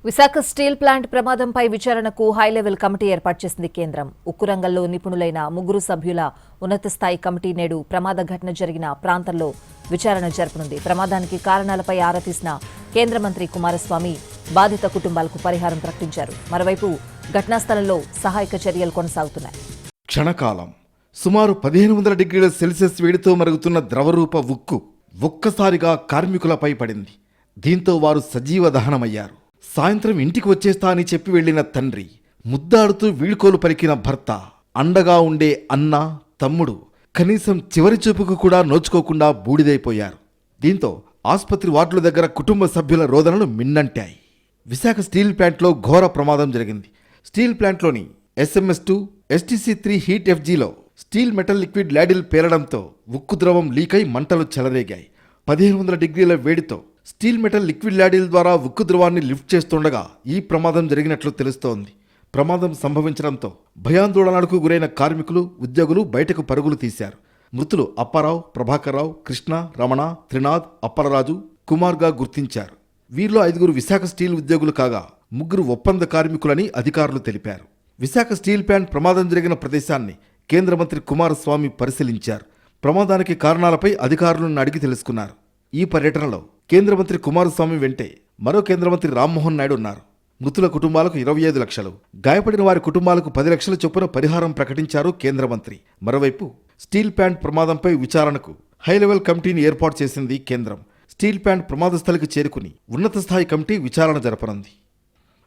Visakha steel plant ప్రమాదంపై విచారణకు high level committee ఏర్పాటు చేసింది కేంద్రం. ఉక్కు రంగంలో నిపుణులైన 3 సభ్యుల ఉన్నత స్థాయి కమిటీ నేడు ప్రమాద ఘటన జరిగిన ప్రాంతంలో విచారణ జరపనుంది. ప్రమాదానికి కారణాలపై ఆరా తీసిన కేంద్ర మంత్రి కుమారస్వామి బాధిత కుటుంబాలకు పరిహారం ప్రకటించారు. మరోవైపు ఘటనా స్థలంలో సహాయక చర్యలు కొనసాగుతున్నాయి. క్షణకాలం సుమారు 1500 డిగ్రీల సెల్సియస్ వేడితో మరుగుతున్న ద్రవరూప ఉక్కు ఒక్కసారిగా కార్మికులపై పడింది. దీంతో వారు సజీవ దహనమయ్యారు. సాయంత్రం ఇంటికి వచ్చేస్తా అని చెప్పి వెళ్లిన తండ్రి, ముద్దాడుతూ వీడ్కోలు పలికిన భర్త, అండగా ఉండే అన్న, తమ్ముడు కనీసం చివరి చూపుకు కూడా నోచుకోకుండా బూడిదైపోయారు. దీంతో ఆసుపత్రి వార్డుల దగ్గర కుటుంబ సభ్యుల రోదనలు మిన్నంటాయి. విశాఖ స్టీల్ ప్లాంట్లో ఘోర ప్రమాదం జరిగింది. స్టీల్ ప్లాంట్లోని SMS-2, STC-3 హీట్ FGలో స్టీల్ మెటల్ లిక్విడ్ ల్యాడిల్ పేలడంతో ఉక్కు ద్రవం లీకై మంటలు చెలరేగాయి. 1500 డిగ్రీల వేడితో స్టీల్ మెటల్ లిక్విడ్ ల్యాడిల్ ద్వారా ఉక్కు ద్రవాన్ని లిఫ్ట్ చేస్తుండగా ఈ ప్రమాదం జరిగినట్లు తెలుస్తోంది. ప్రమాదం సంభవించడంతో భయాందోళనలకు గురైన కార్మికులు, ఉద్యోగులు బయటకు పరుగులు తీశారు. మృతులు అప్పారావు, ప్రభాకర్రావు, కృష్ణ, రమణ, త్రినాథ్, అప్పలరాజు, కుమార్గా గుర్తించారు. వీరిలో 5 విశాఖ స్టీల్ ఉద్యోగులు కాగా 3 ఒప్పంద కార్మికులని అధికారులు తెలిపారు. విశాఖ స్టీల్ ప్లాంట్ ప్రమాదం జరిగిన ప్రదేశాన్ని కేంద్ర మంత్రి కుమారస్వామి పరిశీలించారు. ప్రమాదానికి కారణాలపై అధికారులను అడిగి తెలుసుకున్నారు. ఈ పర్యటనలో కేంద్ర మంత్రి కుమారస్వామి వెంటే మరో కేంద్ర మంత్రి రామ్మోహన్ నాయుడు ఉన్నారు. మృతుల కుటుంబాలకు 25 లక్షలు, గాయపడిన వారి కుటుంబాలకు 10 లక్షల చొప్పున పరిహారం ప్రకటించారు కేంద్ర మంత్రి. మరోవైపు స్టీల్ ప్లాంట్ ప్రమాదంపై విచారణకు హైలెవెల్ కమిటీని ఏర్పాటు చేసింది కేంద్రం. స్టీల్ ప్లాంట్ ప్రమాద స్థలికి చేరుకుని ఉన్నత స్థాయి కమిటీ విచారణ జరపనుంది.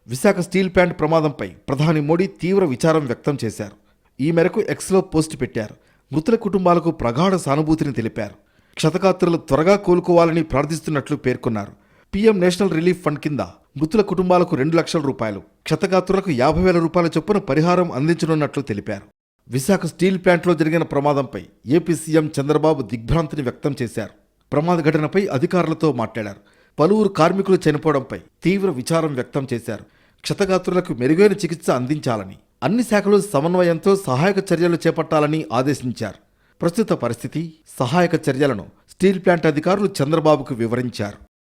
విశాఖ స్టీల్ ప్లాంట్ ప్రమాదంపై ప్రధాని మోడీ తీవ్ర విచారం వ్యక్తం చేశారు. ఈ మేరకు ఎక్స్లో పోస్ట్ పెట్టారు. మృతుల కుటుంబాలకు ప్రగాఢ సానుభూతిని తెలిపారు. క్షతగాత్రులు త్వరగా కోలుకోవాలని ప్రార్థిస్తున్నట్లు పేర్కొన్నారు. పీఎం నేషనల్ రిలీఫ్ ఫండ్ కింద మృతుల కుటుంబాలకు 2 లక్షల రూపాయలు, క్షతగాత్రులకు 50,000 రూపాయల చొప్పున పరిహారం అందించనున్నట్లు తెలిపారు. విశాఖ స్టీల్ ప్లాంట్లో జరిగిన ప్రమాదంపై ఏపీ సీఎం చంద్రబాబు దిగ్భ్రాంతిని వ్యక్తం చేశారు. ప్రమాద ఘటనపై అధికారులతో మాట్లాడారు. పలువురు కార్మికులు చనిపోవడంపై తీవ్ర విచారం వ్యక్తం చేశారు. క్షతగాత్రులకు మెరుగైన చికిత్స అందించాలని, అన్ని శాఖలు సమన్వయంతో సహాయక చర్యలు చేపట్టాలని ఆదేశించారు. ప్రస్తుత పరిస్థితి, సహాయక చర్యలను స్టీల్ ప్లాంట్ అధికారులు చంద్రబాబుకు వివరించారు.